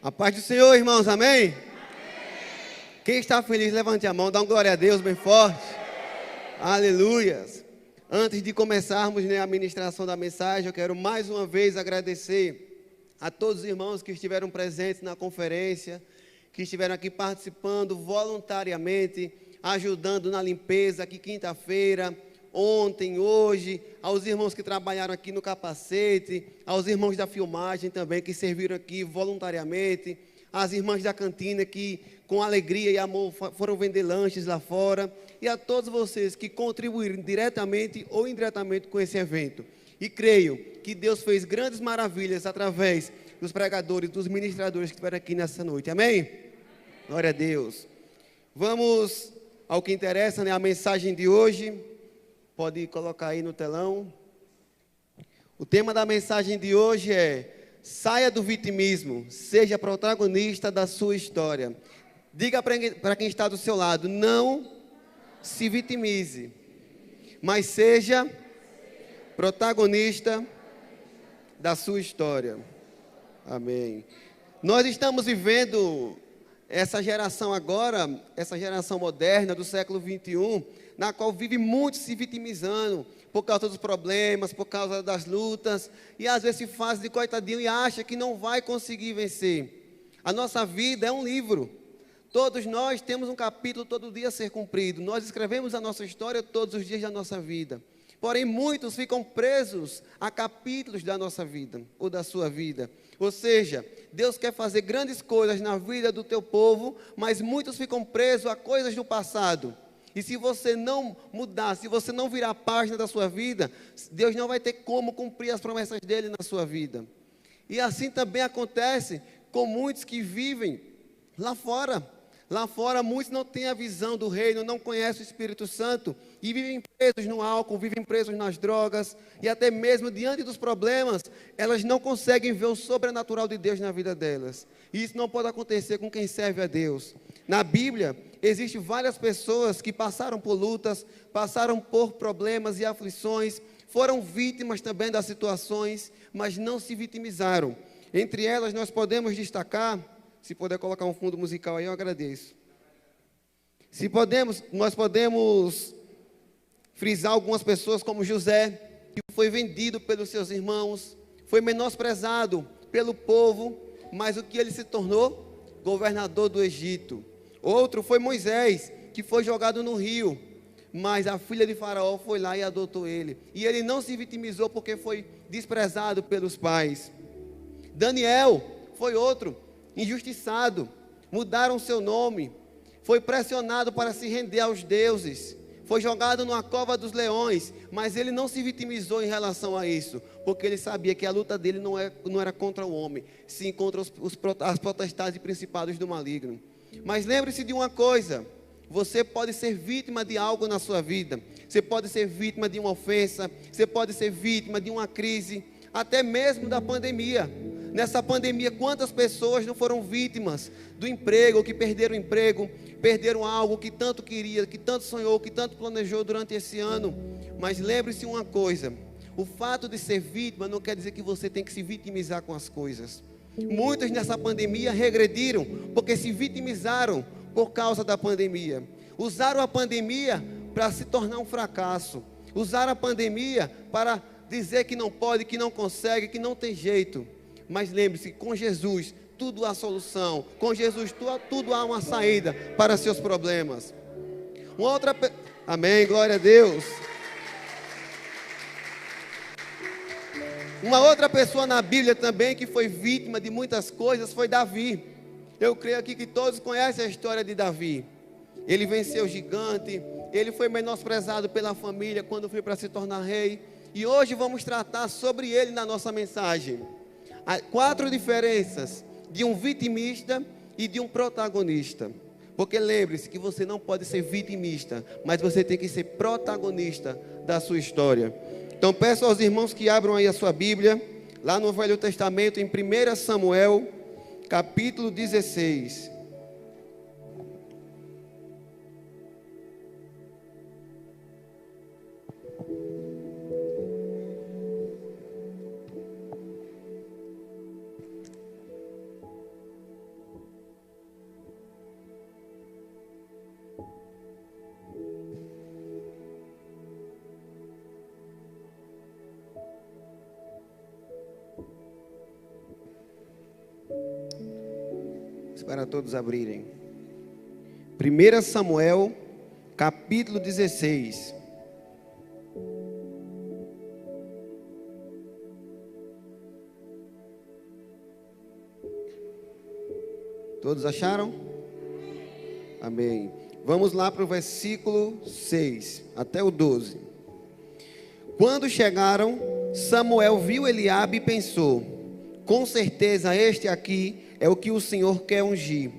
A paz do Senhor, irmãos, amém? Quem está feliz, levante a mão, dá uma glória a Deus bem forte. Aleluias. Antes de começarmos a ministração da mensagem, eu quero mais uma vez agradecer a todos os irmãos que estiveram presentes na conferência, que estiveram aqui participando voluntariamente, ajudando na limpeza aqui quinta-feira, ontem, hoje, aos irmãos que trabalharam aqui no capacete, aos irmãos da filmagem também que serviram aqui voluntariamente, às irmãs da cantina que com alegria e amor foram vender lanches lá fora, e a todos vocês que contribuíram diretamente ou indiretamente com esse evento. E creio que Deus fez grandes maravilhas através dos pregadores, dos ministradores que estiveram aqui nessa noite, amém? Glória a Deus. Vamos ao que interessa, a mensagem de hoje. Pode colocar aí no telão. O tema da mensagem de hoje é: saia do vitimismo, seja protagonista da sua história. Diga para quem está do seu lado: não se vitimize, mas seja protagonista da sua história. Amém. Nós estamos vivendo essa geração agora, essa geração moderna do século 21, na qual vive muito se vitimizando por causa dos problemas, por causa das lutas, e às vezes se faz de coitadinho e acha que não vai conseguir vencer. A nossa vida é um livro. Todos nós temos um capítulo todo dia a ser cumprido. Nós escrevemos a nossa história todos os dias da nossa vida. Porém, muitos ficam presos a capítulos da nossa vida, ou da sua vida. Ou seja, Deus quer fazer grandes coisas na vida do teu povo, mas muitos ficam presos a coisas do passado. E se você não mudar, se você não virar a página da sua vida, Deus não vai ter como cumprir as promessas dele na sua vida. E assim também acontece com muitos que vivem lá fora. Lá fora, muitos não têm a visão do reino, não conhecem o Espírito Santo e vivem presos no álcool, vivem presos nas drogas, e até mesmo diante dos problemas, elas não conseguem ver o sobrenatural de Deus na vida delas. E isso não pode acontecer com quem serve a Deus. Na Bíblia, existem várias pessoas que passaram por lutas, passaram por problemas e aflições, foram vítimas também das situações, mas não se vitimizaram. Entre elas, nós podemos destacar. Se puder colocar um fundo musical aí, eu agradeço. Nós podemos frisar algumas pessoas como José, que foi vendido pelos seus irmãos, foi menosprezado pelo povo, mas o que ele se tornou? Governador do Egito. Outro foi Moisés, que foi jogado no rio, mas a filha de Faraó foi lá e adotou ele. E ele não se vitimizou porque foi desprezado pelos pais. Daniel foi outro, injustiçado, mudaram seu nome, foi pressionado para se render aos deuses, foi jogado numa cova dos leões, mas ele não se vitimizou em relação a isso, porque ele sabia que a luta dele não era contra o homem, sim contra as potestades e principados do maligno. Mas lembre-se de uma coisa: você pode ser vítima de algo na sua vida, você pode ser vítima de uma ofensa, você pode ser vítima de uma crise, até mesmo da pandemia. Nessa pandemia, quantas pessoas não foram vítimas do emprego, que perderam o emprego, perderam algo que tanto queria, que tanto sonhou, que tanto planejou durante esse ano. Mas lembre-se uma coisa: o fato de ser vítima não quer dizer que você tem que se vitimizar com as coisas. Muitos nessa pandemia regrediram, porque se vitimizaram por causa da pandemia. Usaram a pandemia para se tornar um fracasso. Usaram a pandemia para dizer que não pode, que não consegue, que não tem jeito. Mas lembre-se, com Jesus tudo há solução, com Jesus tudo há uma saída para seus problemas. Amém, glória a Deus. Uma outra pessoa na Bíblia também que foi vítima de muitas coisas foi Davi. Eu creio aqui que todos conhecem a história de Davi. Ele venceu o gigante, ele foi menosprezado pela família quando foi para se tornar rei. E hoje vamos tratar sobre ele na nossa mensagem. Há 4 diferenças de um vitimista e de um protagonista. Porque lembre-se que você não pode ser vitimista, mas você tem que ser protagonista da sua história. Então peço aos irmãos que abram aí a sua Bíblia, lá no Velho Testamento, em 1 Samuel, capítulo 16. Para todos abrirem. 1 Samuel, capítulo 16. Todos acharam? Amém. Vamos lá para o versículo 6 até o 12. Quando chegaram, Samuel viu Eliabe e pensou: com certeza este aqui é o que o Senhor quer ungir.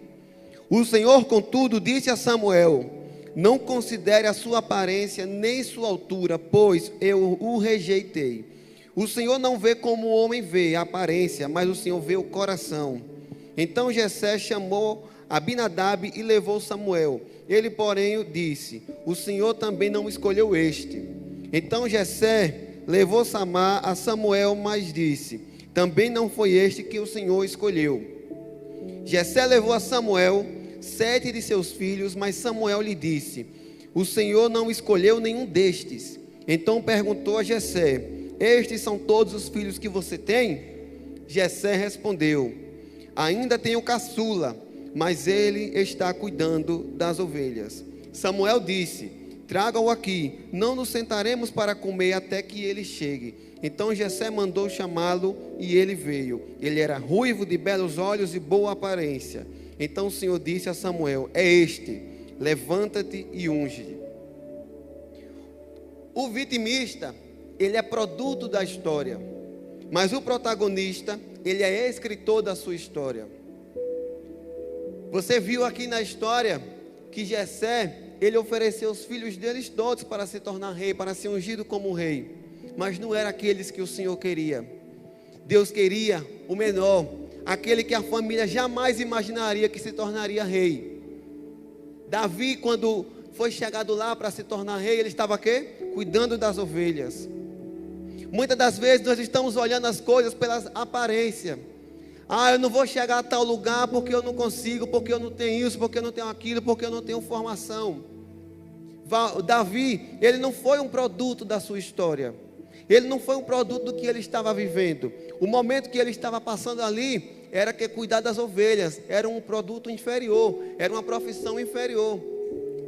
O Senhor, contudo, disse a Samuel: não considere a sua aparência nem sua altura, pois eu o rejeitei. O Senhor não vê como o homem vê a aparência, mas o Senhor vê o coração. Então Jessé chamou Abinadab e levou Samuel. Ele, porém, disse: o Senhor também não escolheu este. Então Jessé levou Samar a Samuel, mas disse: também não foi este que o Senhor escolheu. Jessé levou a Samuel 7 de seus filhos, mas Samuel lhe disse: o Senhor não escolheu nenhum destes. Então perguntou a Jessé: estes são todos os filhos que você tem? Jessé respondeu: ainda tenho caçula, mas ele está cuidando das ovelhas. Samuel disse: traga-o aqui, não nos sentaremos para comer até que ele chegue. Então Jessé mandou chamá-lo e ele veio. Ele era ruivo, de belos olhos e boa aparência. Então o Senhor disse a Samuel: é este, levanta-te e unge. O vitimista, ele é produto da história, mas o protagonista, ele é escritor da sua história. Você viu aqui na história que Jessé, ele ofereceu os filhos deles todos para se tornar rei, para ser ungido como rei. Mas não eram aqueles que o Senhor queria. Deus queria o menor, aquele que a família jamais imaginaria que se tornaria rei. Davi, quando foi chegado lá para se tornar rei, ele estava aqui cuidando das ovelhas. Muitas das vezes nós estamos olhando as coisas pela aparência. Eu não vou chegar a tal lugar porque eu não consigo, porque eu não tenho isso, porque eu não tenho aquilo, porque eu não tenho formação. Davi, ele não foi um produto da sua história. Ele não foi um produto do que ele estava vivendo. O momento que ele estava passando ali era que cuidar das ovelhas era um produto inferior, era uma profissão inferior.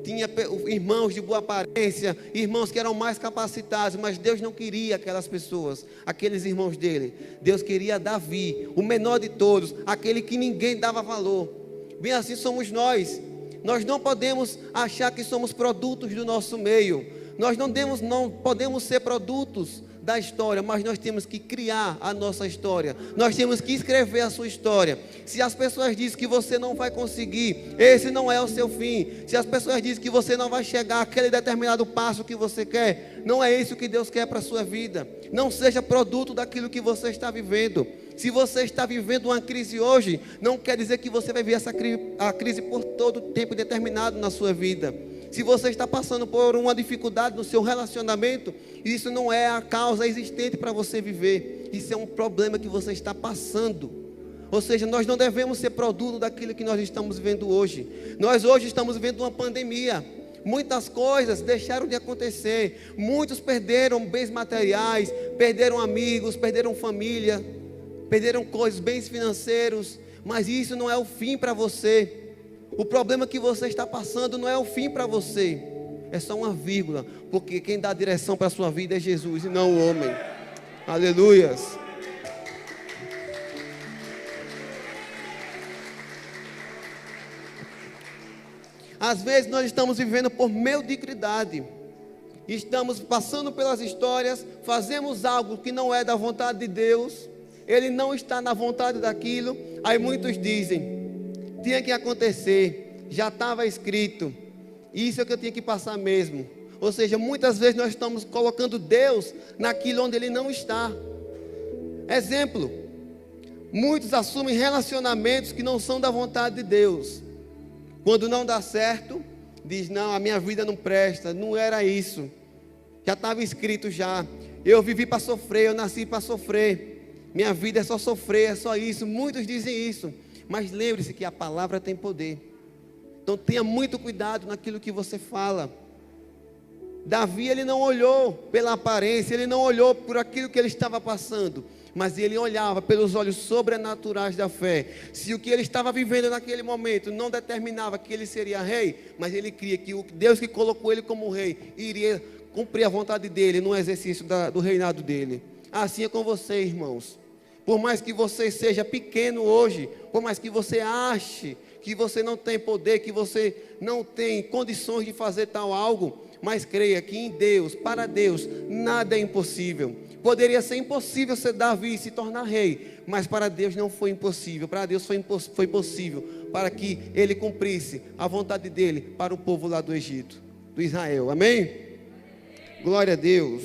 Tinha irmãos de boa aparência, irmãos que eram mais capacitados, mas Deus não queria aquelas pessoas, aqueles irmãos dele. Deus queria Davi, o menor de todos, aquele que ninguém dava valor. Bem assim somos nós. Nós não podemos achar que somos produtos do nosso meio. Nós não podemos ser produtos da história, mas nós temos que criar a nossa história. Nós temos que escrever a sua história. Se as pessoas dizem que você não vai conseguir, esse não é o seu fim. Se as pessoas dizem que você não vai chegar àquele determinado passo que você quer, não é isso que Deus quer para a sua vida. Não seja produto daquilo que você está vivendo. Se você está vivendo uma crise hoje, não quer dizer que você vai viver a crise por todo tempo determinado na sua vida. Se você está passando por uma dificuldade no seu relacionamento, isso não é a causa existente para você viver. Isso é um problema que você está passando. Ou seja, nós não devemos ser produto daquilo que nós estamos vivendo hoje. Nós hoje estamos vivendo uma pandemia. Muitas coisas deixaram de acontecer. Muitos perderam bens materiais, perderam amigos, perderam família, perderam coisas, bens financeiros. Mas isso não é o fim para você. O problema que você está passando não é o fim para você, é só uma vírgula, porque quem dá a direção para a sua vida é Jesus e não o homem. Aleluias. Às vezes nós estamos vivendo por mediocridade, estamos passando pelas histórias, fazemos algo que não é da vontade de Deus, Ele não está na vontade daquilo. Aí muitos dizem: tinha que acontecer, já estava escrito, isso é o que eu tinha que passar mesmo. Ou seja, muitas vezes nós estamos colocando Deus naquilo onde Ele não está. Exemplo, muitos assumem relacionamentos que não são da vontade de Deus. Quando não dá certo, diz: não, a minha vida não presta, não era isso, já estava escrito já, eu vivi para sofrer, eu nasci para sofrer, minha vida é só sofrer, é só isso. Muitos dizem isso. Mas lembre-se que a palavra tem poder. Então tenha muito cuidado naquilo que você fala. Davi, ele não olhou pela aparência, ele não olhou por aquilo que ele estava passando, mas ele olhava pelos olhos sobrenaturais da fé. Se o que ele estava vivendo naquele momento não determinava que ele seria rei, mas ele cria que o Deus que colocou ele como rei iria cumprir a vontade dele no exercício do reinado dele. Assim é com você, irmãos. Por mais que você seja pequeno hoje, por mais que você ache que você não tem poder, que você não tem condições de fazer tal algo, mas creia que em Deus, para Deus, nada é impossível. Poderia ser impossível ser Davi e se tornar rei, mas para Deus não foi impossível. Para Deus foi possível, para que ele cumprisse a vontade dele para o povo lá do Egito, do Israel. Amém? Glória a Deus.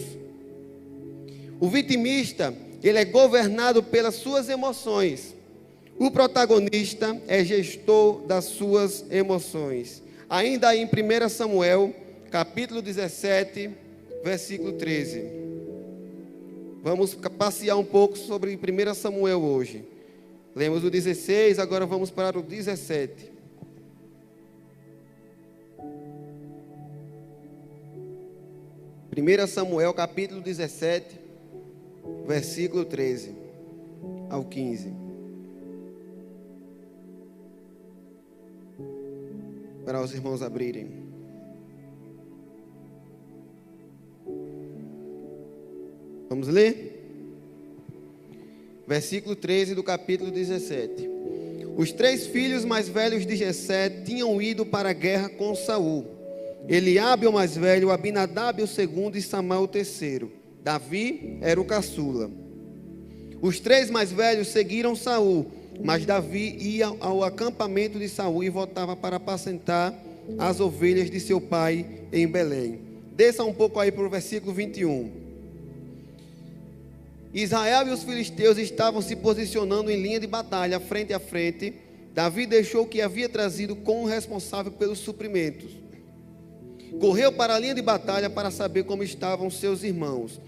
O vitimista, ele é governado pelas suas emoções. O protagonista é gestor das suas emoções. Ainda aí em 1 Samuel, capítulo 17, versículo 13. Vamos passear um pouco sobre 1 Samuel hoje. Lemos o 16, agora vamos para o 17. Primeira Samuel, capítulo 17, versículo 13 ao 15. Para os irmãos abrirem. Vamos ler? Versículo 13 do capítulo 17. Os 3 filhos mais velhos de Jessé tinham ido para a guerra com Saul. Eliabe o mais velho, Abinadab o segundo e Samá o terceiro. Davi era o caçula. Os 3 mais velhos seguiram Saul, mas Davi ia ao acampamento de Saul e voltava para apacentar as ovelhas de seu pai em Belém. Desça um pouco aí para o versículo 21. Israel e os filisteus estavam se posicionando em linha de batalha, frente a frente. Davi deixou o que havia trazido com o responsável pelos suprimentos. Correu para a linha de batalha para saber como estavam seus irmãos.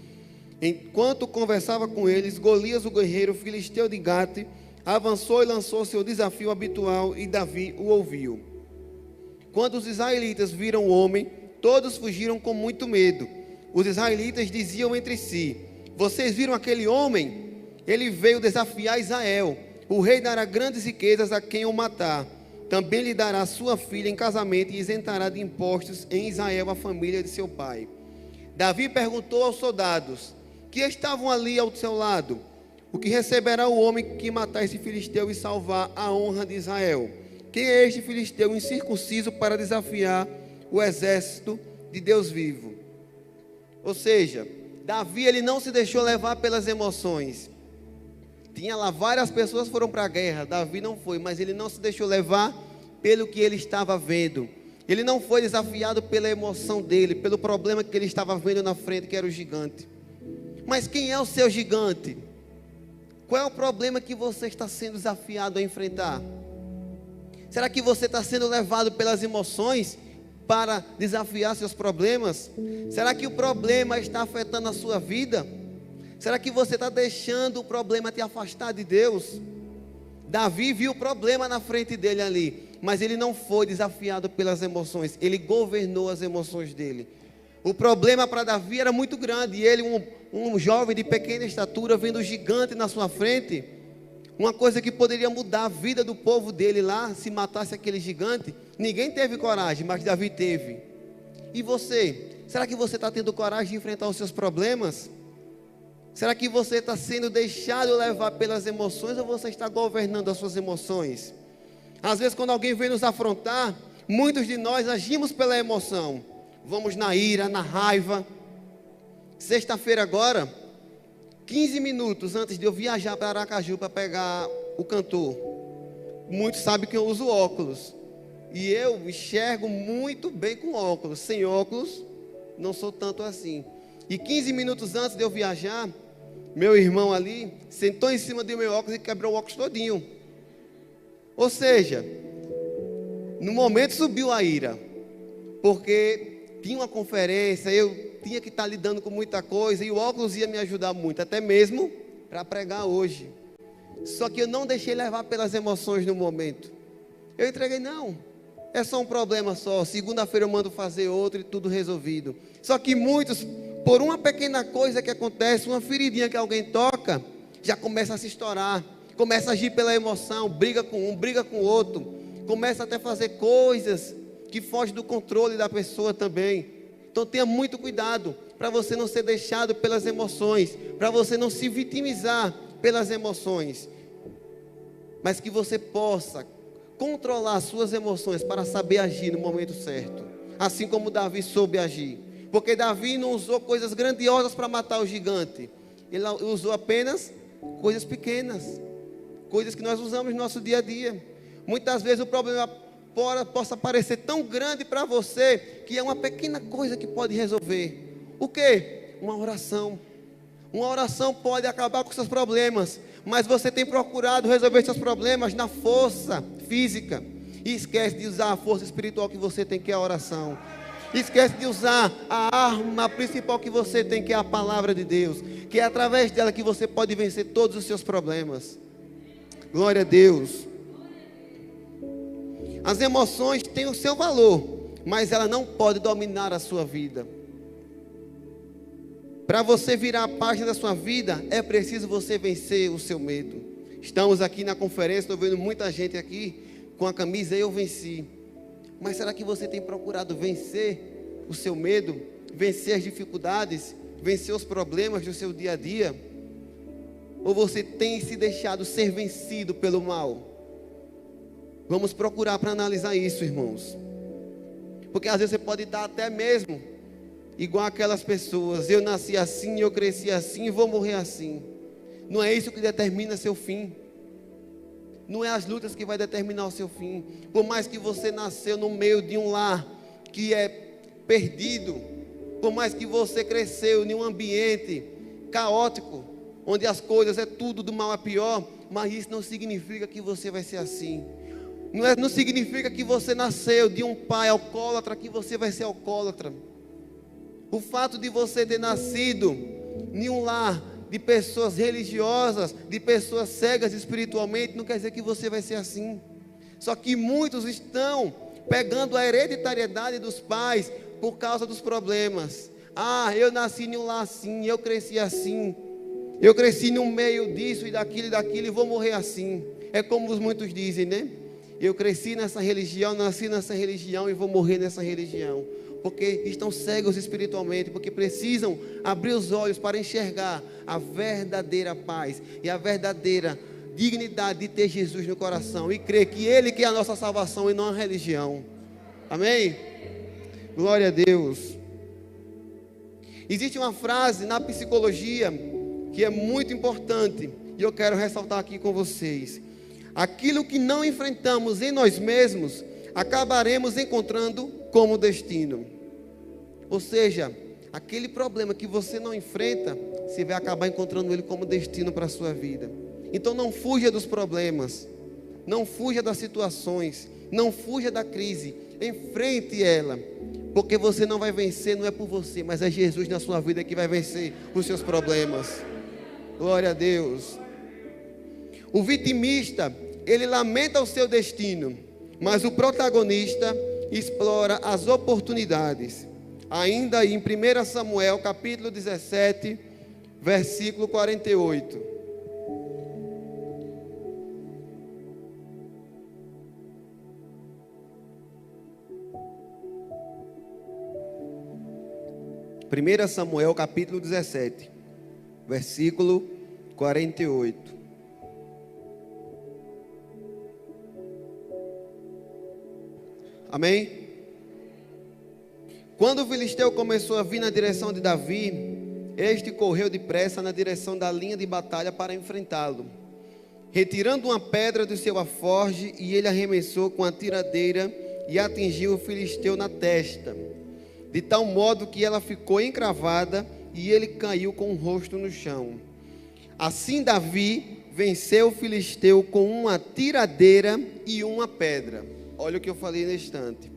Enquanto conversava com eles, Golias, o guerreiro filisteu de Gate, avançou e lançou seu desafio habitual, e Davi o ouviu. Quando os israelitas viram o homem, todos fugiram com muito medo. Os israelitas diziam entre si: vocês viram aquele homem? Ele veio desafiar Israel. O rei dará grandes riquezas a quem o matar. Também lhe dará sua filha em casamento e isentará de impostos em Israel a família de seu pai. Davi perguntou aos soldados que estavam ali ao seu lado: o que receberá o homem que matar esse filisteu e salvar a honra de Israel? Quem é este filisteu incircunciso para desafiar o exército de Deus vivo? Ou seja, Davi, ele não se deixou levar pelas emoções. Tinha lá várias pessoas que foram para a guerra, Davi não foi, mas ele não se deixou levar pelo que ele estava vendo. Ele não foi desafiado pela emoção dele, pelo problema que ele estava vendo na frente, que era o gigante. Mas quem é o seu gigante? Qual é o problema que você está sendo desafiado a enfrentar? Será que você está sendo levado pelas emoções para desafiar seus problemas? Será que o problema está afetando a sua vida? Será que você está deixando o problema te afastar de Deus? Davi viu o problema na frente dele ali, mas ele não foi desafiado pelas emoções, ele governou as emoções dele. O problema para Davi era muito grande, e ele, um jovem de pequena estatura, vendo o gigante na sua frente, uma coisa que poderia mudar a vida do povo dele lá, se matasse aquele gigante. Ninguém teve coragem, mas Davi teve. E você? Será que você está tendo coragem de enfrentar os seus problemas? Será que você está sendo deixado levar pelas emoções, ou você está governando as suas emoções? Às vezes, quando alguém vem nos afrontar, muitos de nós agimos pela emoção. Vamos na ira, na raiva. Sexta-feira agora, 15 minutos antes de eu viajar para Aracaju para pegar o cantor, muitos sabem que eu uso óculos, e eu enxergo muito bem com óculos. Sem óculos, não sou tanto assim. E 15 minutos antes de eu viajar, meu irmão ali sentou em cima do meu óculos e quebrou o óculos todinho. Ou seja, no momento subiu a ira, porque tinha uma conferência, eu tinha que estar lidando com muita coisa, e o óculos ia me ajudar muito, até mesmo para pregar hoje. Só que eu não deixei levar pelas emoções no momento. Eu entreguei, não, é só um problema só, segunda-feira eu mando fazer outro e tudo resolvido. Só que muitos, por uma pequena coisa que acontece, uma feridinha que alguém toca, já começa a se estourar, começa a agir pela emoção, briga com um, briga com o outro, começa até a fazer coisas que fogem do controle da pessoa também. Então tenha muito cuidado para você não ser deixado pelas emoções, para você não se vitimizar pelas emoções, mas que você possa controlar as suas emoções para saber agir no momento certo, assim como Davi soube agir, porque Davi não usou coisas grandiosas para matar o gigante, ele usou apenas coisas pequenas, coisas que nós usamos no nosso dia a dia. Muitas vezes o problema possa parecer tão grande para você, que é uma pequena coisa que pode resolver. O quê? Uma oração. Uma oração pode acabar com seus problemas, mas você tem procurado resolver seus problemas na força física, e esquece de usar a força espiritual que você tem, que é a oração. Esquece de usar a arma principal que você tem, que é a palavra de Deus, que é através dela que você pode vencer todos os seus problemas. Glória a Deus. As emoções têm o seu valor, mas ela não pode dominar a sua vida. Para você virar a página da sua vida, é preciso você vencer o seu medo. Estamos aqui na conferência, estou vendo muita gente aqui com a camisa "Eu venci". Mas será que você tem procurado vencer o seu medo, vencer as dificuldades, vencer os problemas do seu dia a dia? Ou você tem se deixado ser vencido pelo mal? Vamos procurar para analisar isso, irmãos. Porque às vezes você pode estar até mesmo igual aquelas pessoas: eu nasci assim, eu cresci assim e vou morrer assim. Não é isso que determina seu fim. Não é as lutas que vai determinar o seu fim. Por mais que você nasceu no meio de um lar que é perdido, por mais que você cresceu em um ambiente caótico, onde as coisas é tudo do mal a pior, mas isso não significa que você vai ser assim. Não significa que você nasceu de um pai alcoólatra, que você vai ser alcoólatra. O fato de você ter nascido em um lar de pessoas religiosas, de pessoas cegas espiritualmente, não quer dizer que você vai ser assim. Só que muitos estão pegando a hereditariedade dos pais por causa dos problemas. Eu nasci em um lar assim, eu cresci assim, eu cresci no meio disso e daquilo e vou morrer assim. É como muitos dizem, né? Eu cresci nessa religião, nasci nessa religião e vou morrer nessa religião. Porque estão cegos espiritualmente, porque precisam abrir os olhos para enxergar a verdadeira paz e a verdadeira dignidade de ter Jesus no coração e crer que Ele que é a nossa salvação e não a religião. Amém? Glória a Deus. Existe uma frase na psicologia que é muito importante e eu quero ressaltar aqui com vocês: aquilo que não enfrentamos em nós mesmos, acabaremos encontrando como destino. Ou seja, aquele problema que você não enfrenta, você vai acabar encontrando ele como destino para a sua vida. Então não fuja dos problemas, não fuja das situações, não fuja da crise, enfrente ela, porque você não vai vencer, não é por você, mas é Jesus na sua vida que vai vencer os seus problemas. Glória a Deus. O vitimista, ele lamenta o seu destino, mas o protagonista explora as oportunidades. Ainda em 1 Samuel, capítulo 17, versículo 48. Primeira Samuel, capítulo 17, versículo 48. Amém? Quando o filisteu começou a vir na direção de Davi, este correu depressa na direção da linha de batalha para enfrentá-lo, retirando uma pedra do seu alforje, e ele arremessou com a tiradeira e atingiu o filisteu na testa, de tal modo que ela ficou encravada e ele caiu com o rosto no chão. Assim Davi venceu o filisteu com uma tiradeira e uma pedra. Olha o que eu falei neste instante.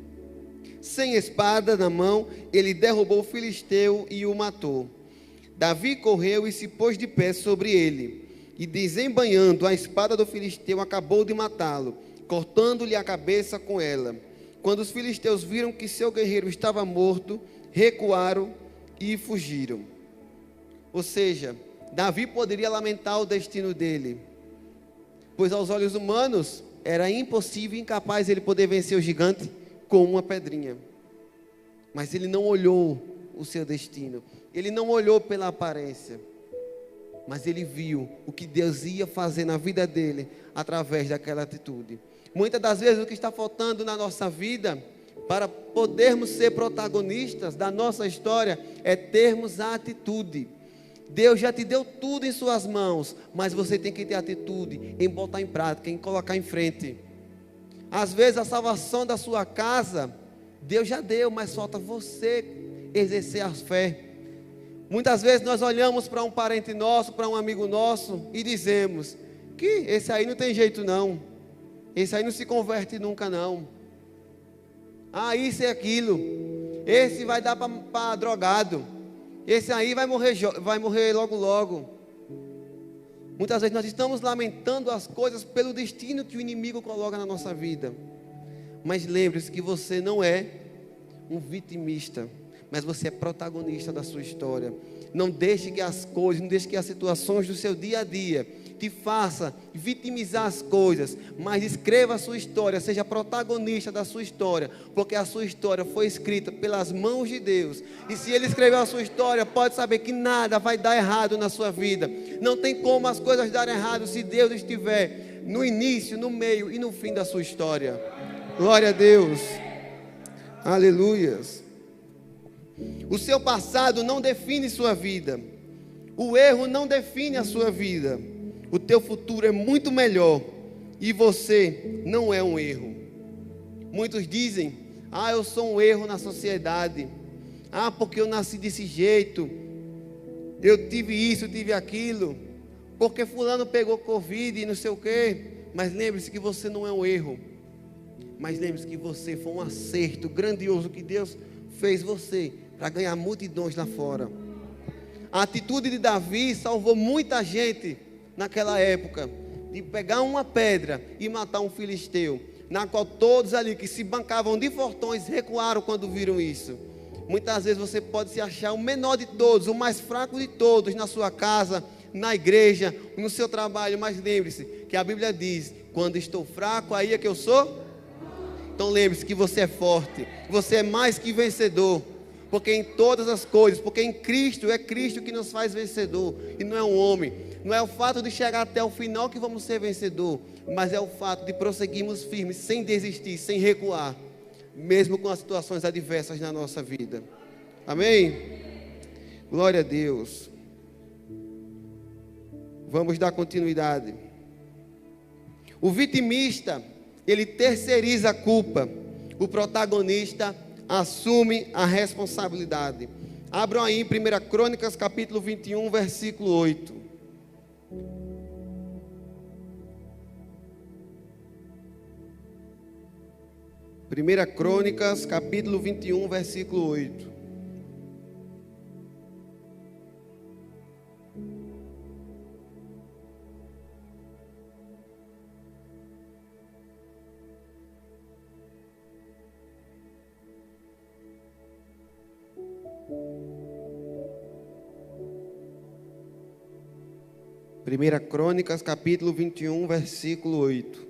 Sem espada na mão, ele derrubou o filisteu e o matou. Davi correu e se pôs de pé sobre ele, e desembainhando a espada do filisteu, acabou de matá-lo, cortando-lhe a cabeça com ela. Quando os filisteus viram que seu guerreiro estava morto, recuaram e fugiram. Ou seja, Davi poderia lamentar o destino dele, pois aos olhos humanos era impossível e incapaz ele poder vencer o gigante com uma pedrinha. Mas ele não olhou o seu destino, ele não olhou pela aparência, mas ele viu o que Deus ia fazer na vida dele através daquela atitude. Muitas das vezes o que está faltando na nossa vida para podermos ser protagonistas da nossa história é termos a atitude. Deus já te deu tudo em suas mãos, mas você tem que ter atitude em botar em prática, em colocar em frente. Às vezes a salvação da sua casa, Deus já deu, mas falta você exercer a fé. Muitas vezes nós olhamos para um parente nosso, para um amigo nosso e dizemos que esse aí não tem jeito não, esse aí não se converte nunca não. Ah, isso e aquilo, esse vai dar para drogado, esse aí vai morrer logo logo. Muitas vezes nós estamos lamentando as coisas pelo destino que o inimigo coloca na nossa vida. Mas lembre-se que você não é um vitimista, mas você é protagonista da sua história. Não deixe que as coisas, não deixe que as situações do seu dia a dia te faça vitimizar as coisas, mas escreva a sua história, seja protagonista da sua história, porque a sua história foi escrita pelas mãos de Deus, e se Ele escreveu a sua história, pode saber que nada vai dar errado na sua vida. Não tem como as coisas darem errado se Deus estiver no início, no meio e no fim da sua história. Glória a Deus, aleluias. O seu passado não define sua vida, o erro não define a sua vida. O teu futuro é muito melhor e você não é um erro. Muitos dizem: ah, eu sou um erro na sociedade, ah, porque eu nasci desse jeito, eu tive isso, eu tive aquilo, porque fulano pegou Covid e não sei o quê. Mas lembre-se que você não é um erro, mas lembre-se que você foi um acerto grandioso que Deus fez você para ganhar multidões lá fora. A atitude de Davi salvou muita gente naquela época, de pegar uma pedra e matar um filisteu, na qual todos ali que se bancavam de fortões recuaram quando viram isso. Muitas vezes você pode se achar o menor de todos, o mais fraco de todos, na sua casa, na igreja, no seu trabalho, mas lembre-se que a Bíblia diz: quando estou fraco, aí é que eu sou. Então lembre-se que você é forte, você é mais que vencedor, porque em todas as coisas, porque em Cristo, é Cristo que nos faz vencedor, e não é um homem. Não é o fato de chegar até o final que vamos ser vencedor, mas é o fato de prosseguirmos firmes, sem desistir, sem recuar, mesmo com as situações adversas na nossa vida. Amém? Glória a Deus. Vamos dar continuidade. O vitimista, ele terceiriza a culpa. O protagonista assume a responsabilidade. Abram aí em 1 Crônicas capítulo 21, versículo 8. 1 Crônicas capítulo 21, versículo 8. Primeira Crônicas, capítulo 21, versículo 8.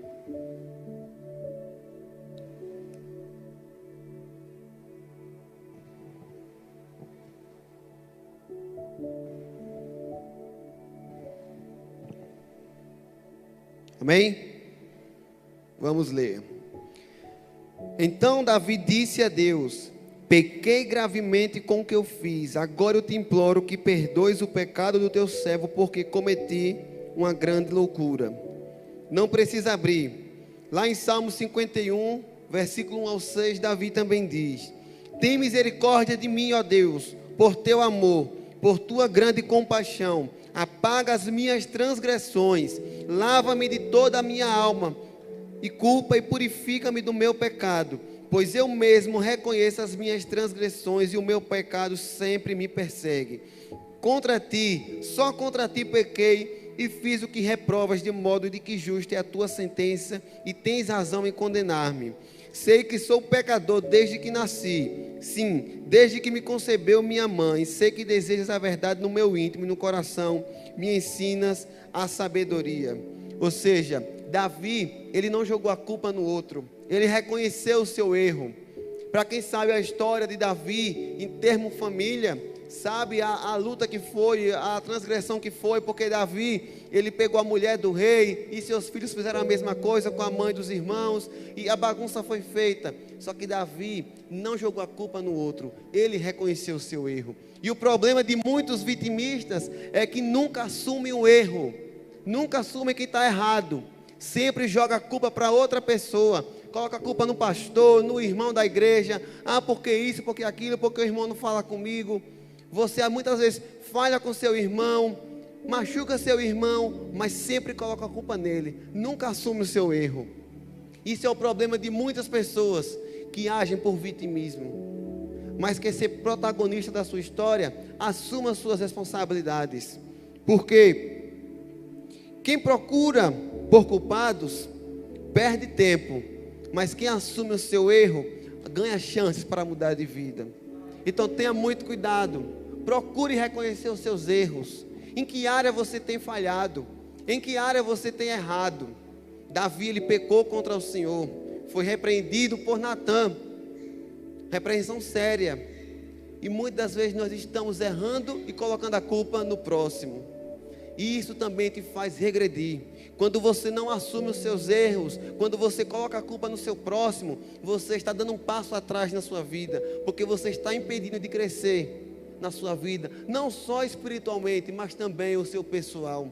Amém? Vamos ler. Então Davi disse a Deus: pequei gravemente com o que eu fiz. Agora eu te imploro que perdoes o pecado do teu servo, porque cometi uma grande loucura. Não precisa abrir. Lá em Salmo 51, versículo 1 ao 6, Davi também diz: tem misericórdia de mim, ó Deus, por teu amor, por tua grande compaixão. Apaga as minhas transgressões, lava-me de toda a minha alma, e culpa e purifica-me do meu pecado, pois eu mesmo reconheço as minhas transgressões e o meu pecado sempre me persegue. Contra ti, só contra ti pequei e fiz o que reprovas, de modo de que justa é a tua sentença e tens razão em condenar-me. Sei que sou pecador desde que nasci. Sim, desde que me concebeu minha mãe. Sei que desejas a verdade no meu íntimo e no coração. Me ensinas a sabedoria. Ou seja, Davi, ele não jogou a culpa no outro. Ele reconheceu o seu erro. Para quem sabe a história de Davi, em termos família, sabe a luta que foi, a transgressão que foi, porque Davi, ele pegou a mulher do rei, e seus filhos fizeram a mesma coisa com a mãe dos irmãos, e a bagunça foi feita. Só que Davi não jogou a culpa no outro, ele reconheceu o seu erro. E o problema de muitos vitimistas é que nunca assumem o erro, nunca assumem que está errado, sempre joga a culpa para outra pessoa. Coloca a culpa no pastor, no irmão da igreja. Porque isso, porque aquilo, porque o irmão não fala comigo. Você muitas vezes falha com seu irmão, machuca seu irmão, mas sempre coloca a culpa nele, nunca assume o seu erro. Isso é o problema de muitas pessoas que agem por vitimismo, mas quer ser protagonista da sua história. Assuma suas responsabilidades, porque quem procura por culpados perde tempo, mas quem assume o seu erro ganha chances para mudar de vida. Então tenha muito cuidado, procure reconhecer os seus erros. Em que área você tem falhado? Em que área você tem errado? Davi, ele pecou contra o Senhor, foi repreendido por Natã, repreensão séria. E muitas das vezes nós estamos errando e colocando a culpa no próximo, e isso também te faz regredir. Quando você não assume os seus erros, quando você coloca a culpa no seu próximo, você está dando um passo atrás na sua vida, porque você está impedindo de crescer na sua vida, não só espiritualmente, mas também o seu pessoal.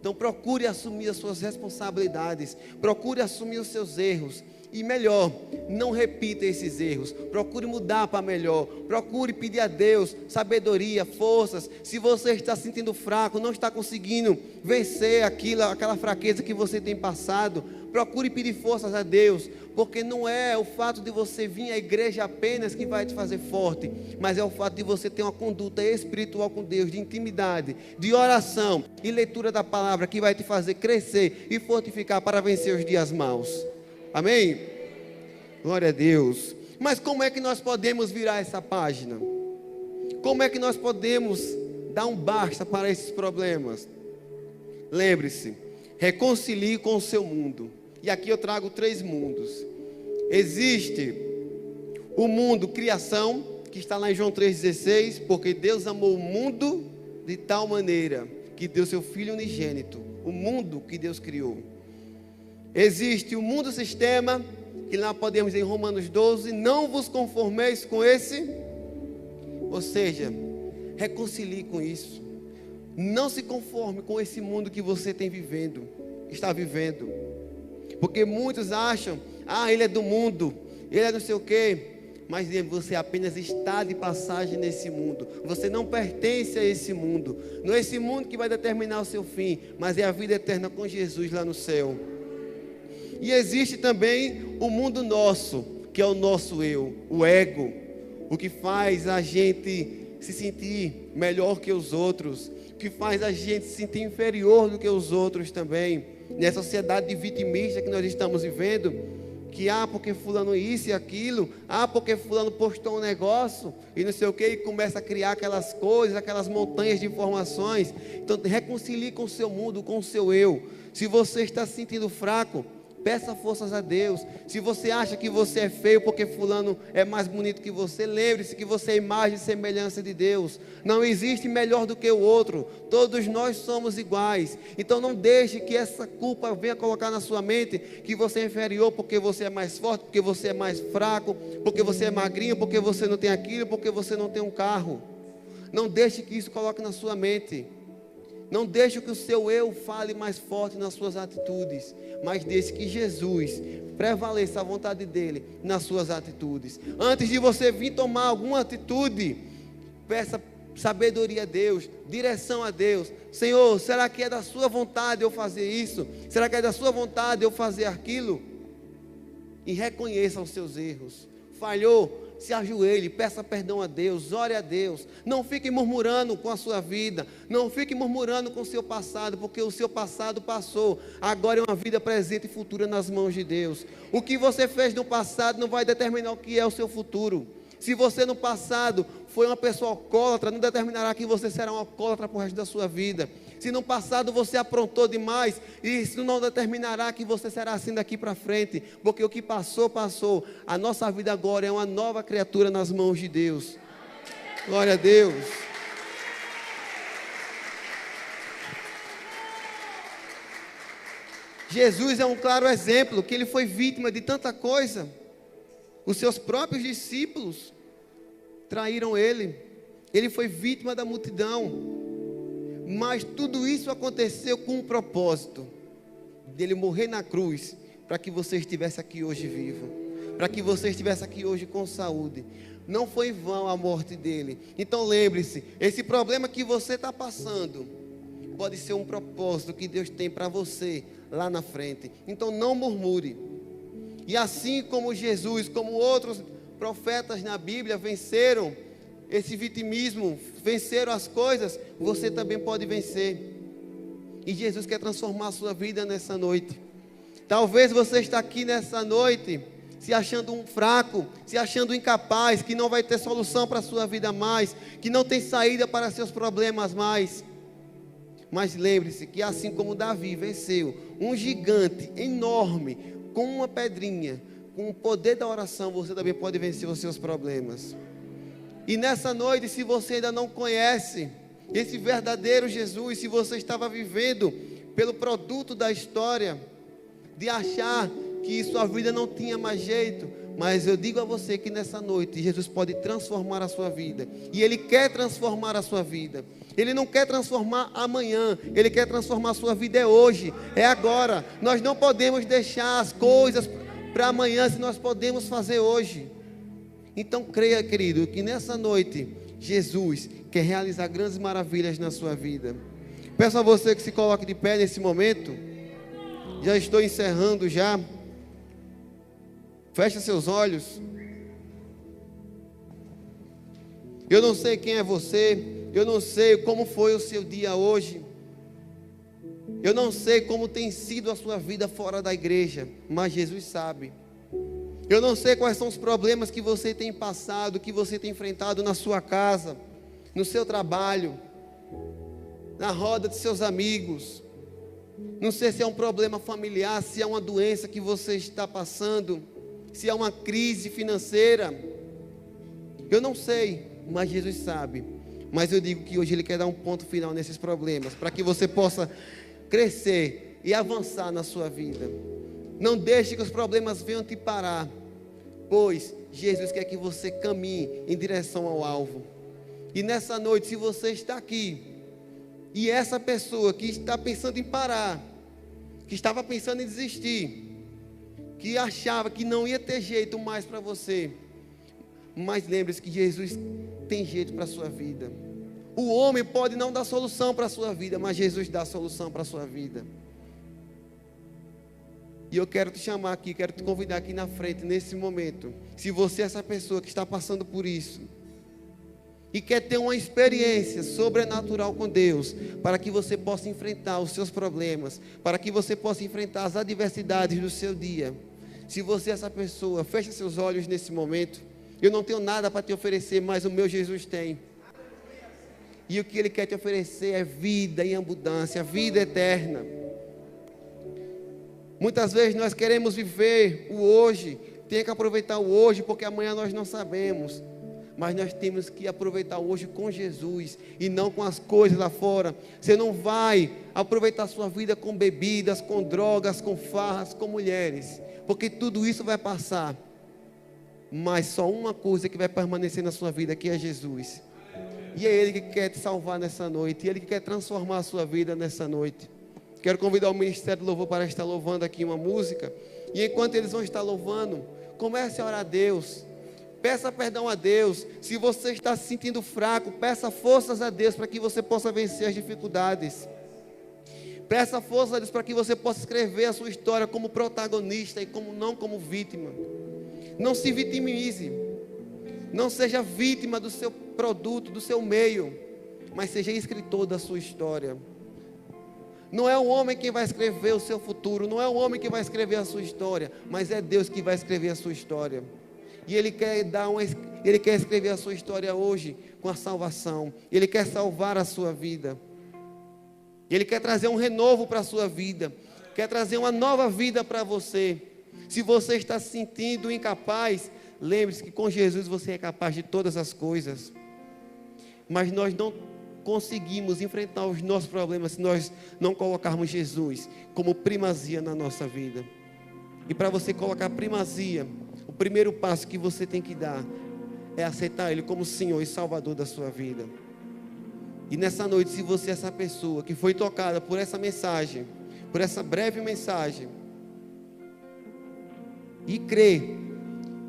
Então procure assumir as suas responsabilidades, procure assumir os seus erros, e melhor, não repita esses erros, procure mudar para melhor, procure pedir a Deus sabedoria, forças. Se você está se sentindo fraco, não está conseguindo vencer aquela fraqueza que você tem passado, procure pedir forças a Deus, porque não é o fato de você vir à igreja apenas que vai te fazer forte, mas é o fato de você ter uma conduta espiritual com Deus, de intimidade, de oração e leitura da palavra, que vai te fazer crescer e fortificar para vencer os dias maus. Amém? Glória a Deus. Mas como é que nós podemos virar essa página? Como é que nós podemos dar um basta para esses problemas? Lembre-se, reconcilie com o seu mundo. E aqui eu trago 3 mundos. Existe o mundo criação, que está lá em João 3,16, porque Deus amou o mundo de tal maneira que deu seu Filho unigênito, o mundo que Deus criou. Existe o mundo sistema, que lá podemos em Romanos 12, não vos conformeis com esse, ou seja, reconcilie com isso, não se conforme com esse mundo que você está vivendo, porque muitos acham, ele é do mundo, ele é não sei o que, mas você apenas está de passagem nesse mundo, você não pertence a esse mundo, não é esse mundo que vai determinar o seu fim, mas é a vida eterna com Jesus lá no céu. E existe também o mundo nosso, que é o nosso eu, o ego, o que faz a gente se sentir melhor que os outros, o que faz a gente se sentir inferior do que os outros também, nessa sociedade de vitimista que nós estamos vivendo, que porque fulano isso e aquilo, porque fulano postou um negócio, e não sei o que, e começa a criar aquelas coisas, aquelas montanhas de informações. Então reconcilie com o seu mundo, com o seu eu. Se você está se sentindo fraco, peça forças a Deus. Se você acha que você é feio porque fulano é mais bonito que você, lembre-se que você é imagem e semelhança de Deus. Não existe melhor do que o outro. Todos nós somos iguais. Então não deixe que essa culpa venha colocar na sua mente que você é inferior porque você é mais forte, porque você é mais fraco, porque você é magrinho, porque você não tem aquilo, porque você não tem um carro. Não deixe que isso coloque na sua mente. Não deixe que o seu eu fale mais forte nas suas atitudes, mas deixe que Jesus prevaleça a vontade dele nas suas atitudes. Antes de você vir tomar alguma atitude, peça sabedoria a Deus, direção a Deus. Senhor, será que é da sua vontade eu fazer isso? Será que é da sua vontade eu fazer aquilo? E reconheça os seus erros. falhou, se ajoelhe, peça perdão a Deus, ore a Deus. Não fique murmurando com a sua vida, não fique murmurando com o seu passado, porque o seu passado passou. Agora é uma vida presente e futura nas mãos de Deus. O que você fez no passado não vai determinar o que é o seu futuro. Se você no passado foi uma pessoa alcoólatra, não determinará que você será um alcoólatra para o resto da sua vida. Se no passado você aprontou demais, isso não determinará que você será assim daqui para frente, porque o que passou, passou. A nossa vida agora é uma nova criatura nas mãos de Deus. Glória a Deus. Jesus é um claro exemplo, que ele foi vítima de tanta coisa. Os seus próprios discípulos traíram ele. Ele foi vítima da multidão. Mas tudo isso aconteceu com um propósito, dele morrer na cruz, para que você estivesse aqui hoje vivo, para que você estivesse aqui hoje com saúde. Não foi em vão a morte dele. Então lembre-se, esse problema que você está passando, pode ser um propósito que Deus tem para você lá na frente. Então não murmure. E assim como Jesus, como outros profetas na Bíblia venceram esse vitimismo, venceram as coisas, você também pode vencer. E Jesus quer transformar a sua vida nessa noite. Talvez você está aqui nessa noite se achando um fraco, se achando incapaz, que não vai ter solução para a sua vida mais, que não tem saída para seus problemas mais. Mas lembre-se que assim como Davi venceu um gigante enorme com uma pedrinha, com o poder da oração, você também pode vencer os seus problemas. E nessa noite, se você ainda não conhece esse verdadeiro Jesus, se você estava vivendo pelo produto da história, de achar que sua vida não tinha mais jeito, mas eu digo a você que nessa noite, Jesus pode transformar a sua vida, e Ele quer transformar a sua vida. Ele não quer transformar amanhã, Ele quer transformar a sua vida hoje, é agora. Nós não podemos deixar as coisas para amanhã, se nós podemos fazer hoje. Então creia, querido, que nessa noite Jesus quer realizar grandes maravilhas na sua vida. Peço a você que se coloque de pé nesse momento. Já estou encerrando já. Feche seus olhos. Eu não sei quem é você, eu não sei como foi o seu dia hoje, eu não sei como tem sido a sua vida fora da igreja, mas Jesus sabe. Eu não sei quais são os problemas que você tem passado, que você tem enfrentado na sua casa, no seu trabalho, na roda de seus amigos. Não sei se é um problema familiar, se é uma doença que você está passando, se é uma crise financeira. Eu não sei, mas Jesus sabe. Mas eu digo que hoje Ele quer dar um ponto final nesses problemas, para que você possa crescer e avançar na sua vida. Não deixe que os problemas venham te parar, pois Jesus quer que você caminhe em direção ao alvo. E nessa noite, se você está aqui, e essa pessoa que está pensando em parar, que estava pensando em desistir, que achava que não ia ter jeito mais para você, mas lembre-se que Jesus tem jeito para a sua vida. O homem pode não dar solução para a sua vida, mas Jesus dá solução para a sua vida. E eu quero te chamar aqui, quero te convidar aqui na frente, nesse momento. Se você é essa pessoa que está passando por isso, e quer ter uma experiência sobrenatural com Deus, para que você possa enfrentar os seus problemas, para que você possa enfrentar as adversidades do seu dia. Se você é essa pessoa, feche seus olhos nesse momento. Eu não tenho nada para te oferecer, mas o meu Jesus tem. E o que Ele quer te oferecer é vida em abundância, vida eterna. Muitas vezes nós queremos viver o hoje, tem que aproveitar o hoje, porque amanhã nós não sabemos. Mas nós temos que aproveitar o hoje com Jesus e não com as coisas lá fora. Você não vai aproveitar a sua vida com bebidas, com drogas, com farras, com mulheres, porque tudo isso vai passar. Mas só uma coisa que vai permanecer na sua vida, que é Jesus. E é Ele que quer te salvar nessa noite, e Ele que quer transformar a sua vida nessa noite. Quero convidar o Ministério do Louvor para estar louvando aqui uma música. E enquanto eles vão estar louvando, comece a orar a Deus. Peça perdão a Deus. Se você está se sentindo fraco, peça forças a Deus para que você possa vencer as dificuldades. Peça forças a Deus para que você possa escrever a sua história como protagonista e não como vítima. Não se vitimize. Não seja vítima do seu produto, do seu meio, mas seja escritor da sua história. Não é o homem quem vai escrever o seu futuro, não é o homem que vai escrever a sua história, mas é Deus que vai escrever a sua história. E Ele quer escrever a sua história hoje com a salvação. Ele quer salvar a sua vida. Ele quer trazer um renovo para a sua vida. Quer trazer uma nova vida para você. Se você está se sentindo incapaz, lembre-se que com Jesus você é capaz de todas as coisas. Mas nós não conseguimos enfrentar os nossos problemas se nós não colocarmos Jesus como primazia na nossa vida. E para você colocar primazia, o primeiro passo que você tem que dar é aceitar Ele como Senhor e Salvador da sua vida. E nessa noite, se você é essa pessoa que foi tocada por essa mensagem, por essa breve mensagem, e crê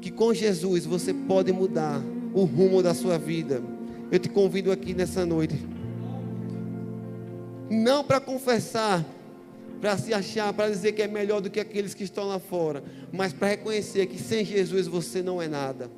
que com Jesus você pode mudar o rumo da sua vida, eu te convido aqui nessa noite, não para confessar, para se achar, para dizer que é melhor do que aqueles que estão lá fora, mas para reconhecer que sem Jesus você não é nada.